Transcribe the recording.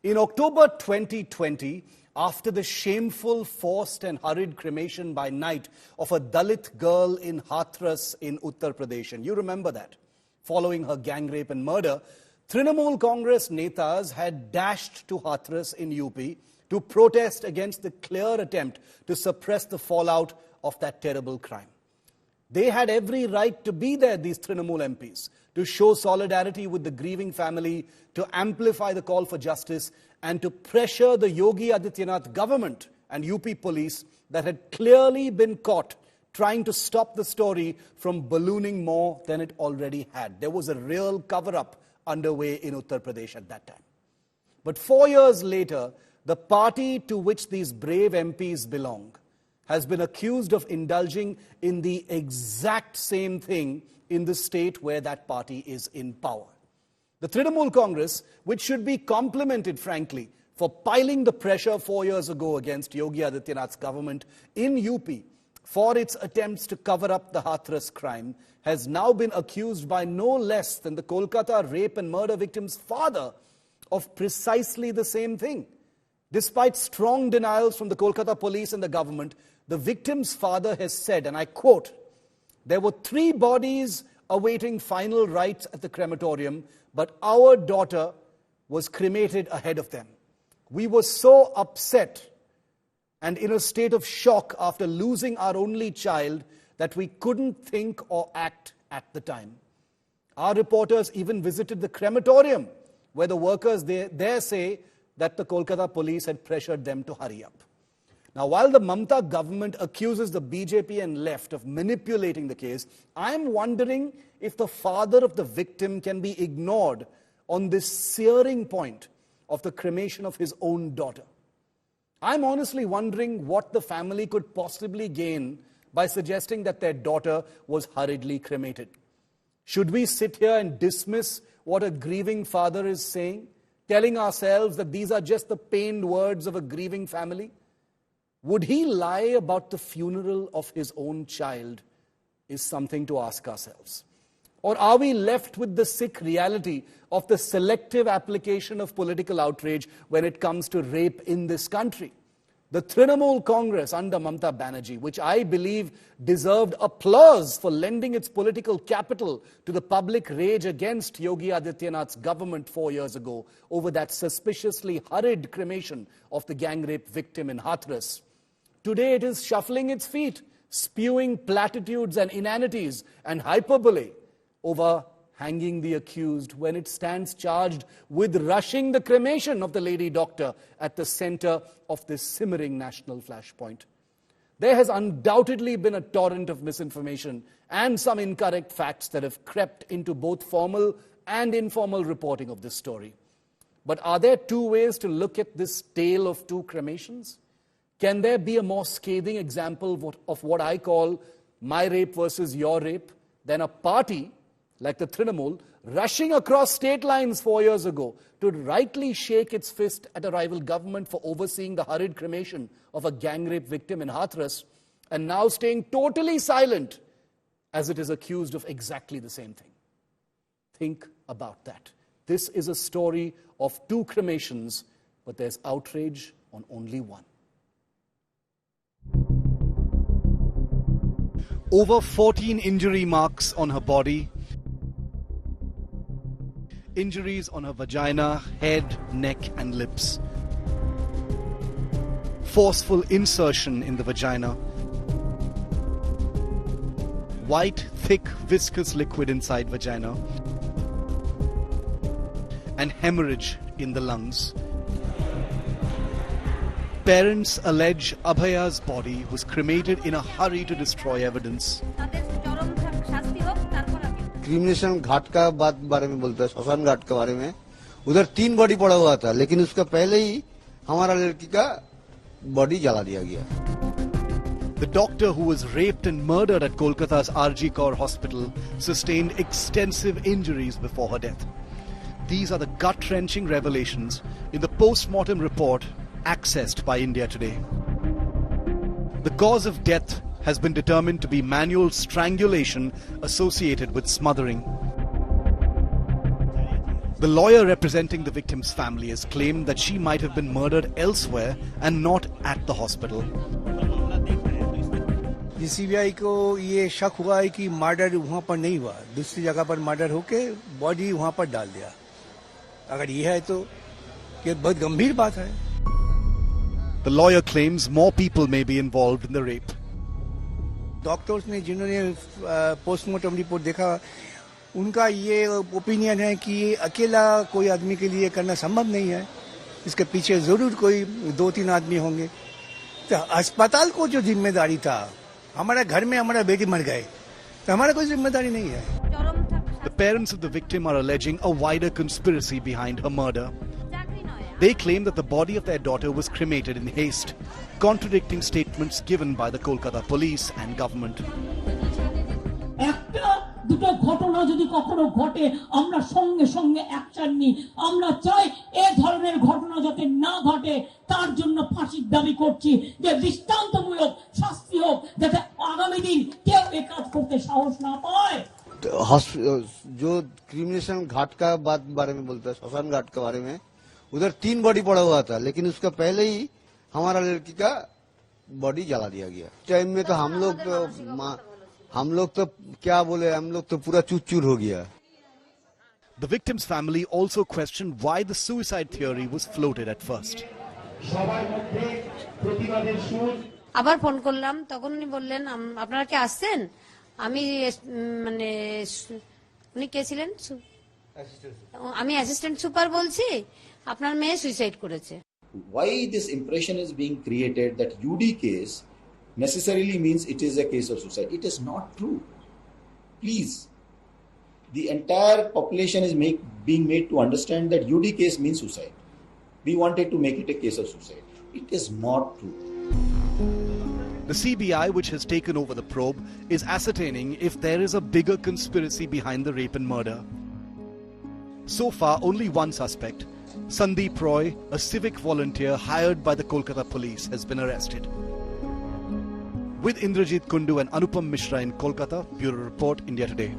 In October 2020, after the shameful, forced and hurried cremation by night of a Dalit girl in Hathras in Uttar Pradesh, and you remember that, following her gang rape and murder, Trinamool Congress netas had dashed to Hathras in UP to protest against the clear attempt to suppress the fallout of that terrible crime. They had every right to be there, these Trinamool MPs, to show solidarity with the grieving family, to amplify the call for justice, and to pressure the Yogi Adityanath government and UP police that had clearly been caught trying to stop the story from ballooning more than it already had. There was a real cover-up underway in Uttar Pradesh at that time. But 4 years later, the party to which these brave MPs belong has been accused of indulging in the exact same thing in the state where that party is in power. The Trinamool Congress, which should be complimented, frankly, for piling the pressure 4 years ago against Yogi Adityanath's government in UP for its attempts to cover up the Hathras crime, has now been accused by no less than the Kolkata rape and murder victim's father of precisely the same thing. Despite strong denials from the Kolkata police and the government, the victim's father has said, and I quote, "There were 3 bodies awaiting final rites at the crematorium, but our daughter was cremated ahead of them. We were so upset and in a state of shock after losing our only child that we couldn't think or act at the time. Our reporters even visited the crematorium, where the workers there say that the Kolkata police had pressured them to hurry up." Now, while the Mamata government accuses the BJP and left of manipulating the case, I'm wondering if the father of the victim can be ignored on this searing point of the cremation of his own daughter. I'm honestly wondering what the family could possibly gain by suggesting that their daughter was hurriedly cremated. Should we sit here and dismiss what a grieving father is saying, telling ourselves that these are just the pained words of a grieving family? Would he lie about the funeral of his own child is something to ask ourselves. Or are we left with the sick reality of the selective application of political outrage when it comes to rape in this country? The Trinamool Congress under Mamata Banerjee, which I believe deserved applause for lending its political capital to the public rage against Yogi Adityanath's government 4 years ago over that suspiciously hurried cremation of the gang rape victim in Hathras. Today it is shuffling its feet, spewing platitudes and inanities and hyperbole over hanging the accused when it stands charged with rushing the cremation of the lady doctor at the center of this simmering national flashpoint. There has undoubtedly been a torrent of misinformation and some incorrect facts that have crept into both formal and informal reporting of this story. But are there 2 ways to look at this tale of 2 cremations? Can there be a more scathing example of what I call my rape versus your rape than a party like the Trinamool rushing across state lines 4 years ago to rightly shake its fist at a rival government for overseeing the hurried cremation of a gang rape victim in Hathras, and now staying totally silent as it is accused of exactly the same thing? Think about that. This is a story of 2 cremations, but there's outrage on only one. Over 14 injury marks on her body. Injuries on her vagina, head, neck and lips. Forceful insertion in the vagina. White, thick, viscous liquid inside vagina. And hemorrhage in the lungs. Parents allege Abhaya's body was cremated in a hurry to destroy evidence. क्रिमिनेशन घाट का बारे में बोलता है, श्मशान घाट के बारे में। उधर 3 बॉडी पड़ा हुआ था, लेकिन उसका पहले ही हमारा लड़की का बॉडी जला दिया गया। The doctor who was raped and murdered at Kolkata's RG Kaur Hospital sustained extensive injuries before her death. These are the gut-wrenching revelations in the post-mortem report accessed by India Today. The cause of death has been determined to be manual strangulation associated with smothering. The lawyer representing the victim's family has claimed that she might have been murdered elsewhere and not at the hospital. CBI को ये शक हुआ है कि murder वहाँ पर नहीं हुआ, दूसरी जगह पर मर्डर होके बॉडी वहाँ पर डाल दिया। अगर ये है तो ये बहुत गंभीर बात है। The lawyer claims more people may be involved in the rape. Doctors ने जिन्होंने पोस्टमार्टम रिपोर्ट देखा, उनका ये ओपिनियन है कि ये अकेला कोई आदमी के लिए करना संभव नहीं है, इसके पीछे जरूर कोई 2-3 आदमी होंगे। तो अस्पताल को जो जिम्मेदारी था, हमारे घर में हमारा बेटी मर गए, तो हमारा कोई जिम्मेदारी नहीं है। The parents of the victim are alleging a wider conspiracy behind her murder. They claim that the body of their daughter was cremated in haste, contradicting statements given by the Kolkata police and government. দুটো ঘটনা যদি কখনো ঘটে আমরা সঙ্গে সঙ্গে action নিই। আমরা চাই এই ধরনের ঘটনা যাতে না ঘটে, তার জন্য ফাঁসির দাবি করছি, যে দৃষ্টান্তমূলক শাস্তি হোক, যাতে আগামী দিন কেউ এই কাজ করতে সাহস না পায়। जो क्रिमिनेशन घाट का बारे में बोलता है, श्मशान घाट के बारे में, उधर 3 बॉडी पड़ा हुआ था, लेकिन उसका पहले ही हमारा लड़की का बॉडी जला दिया गया। टाइम में तो हम लोग तो क्या बोले, हम लोग तो पूरा चूर हो गया। The victim's family also questioned why the suicide theory was floated at first. আবার ফোন করলাম, তখন উনি বললেন আপনারা কি আসছেন? আমি মানে উনি কে ছিলেন? আমি অ্যাসিস্ট্যান্ট সুপার বলছি, আপনার মেয়ে সুইসাইড করেছে। Why this impression is being created that UD case necessarily means it is a case of suicide? It is not true. Please, the entire population is being made to understand that UD case means suicide. We wanted to make it a case of suicide. It is not true. The CBI, which has taken over the probe, is ascertaining if there is a bigger conspiracy behind the rape and murder. So far, only one suspect, Sandeep Roy, a civic volunteer hired by the Kolkata police, has been arrested. With Indrajit Kundu and Anupam Mishra in Kolkata, Bureau Report, India Today.